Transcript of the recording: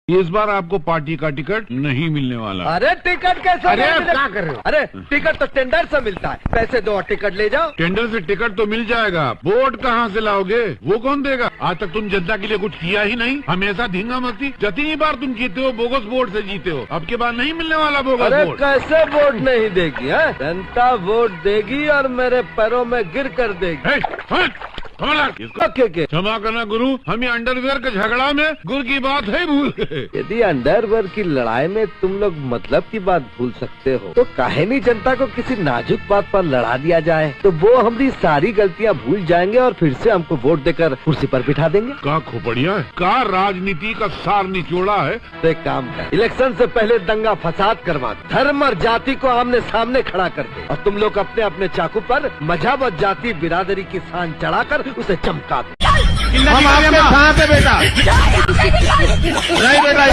इस बार आपको पार्टी का टिकट नहीं मिलने वाला। अरे टिकट कैसे? अरे क्या कर रहे हो? अरे टिकट तो टेंडर से मिलता है, पैसे दो और टिकट ले जाओ। टेंडर से टिकट तो मिल जाएगा, वोट कहाँ से लाओगे? वो कौन देगा? आज तक तुम जनता के लिए कुछ किया ही नहीं, हमेशा धींगा मस्ती। जितनी बार तुम जीते हो बोगस वोट से जीते हो, अब के बाद नहीं मिलने वाला बोगस अरे वोट। कैसे वोट नहीं देगी है? जनता वोट देगी और मेरे पैरों में गिर कर देगी। क्षमा करना गुरु, हम ये अंडरवेयर के झगड़ा में गुरु की बात है भूल गए। यदि अंडरवेयर की लड़ाई में तुम लोग मतलब की बात भूल सकते हो, तो काहे नहीं जनता को किसी नाजुक बात पर लड़ा दिया जाए, तो वो हमारी सारी गलतियां भूल जाएंगे और फिर से हमको वोट देकर कुर्सी पर बिठा देंगे। का खोपड़िया है, का राजनीति का सार निचोड़ा है। तो एक काम कर, इलेक्शन से पहले दंगा फसाद करवा दे, धर्म और जाति को आमने सामने खड़ा कर दे, और तुम लोग अपने अपने चाकू पर मजहब और जाति बिरादरी की शान चढ़ाकर उसे चमका दो। हम आपके साथ है बेटा। नहीं बेटा।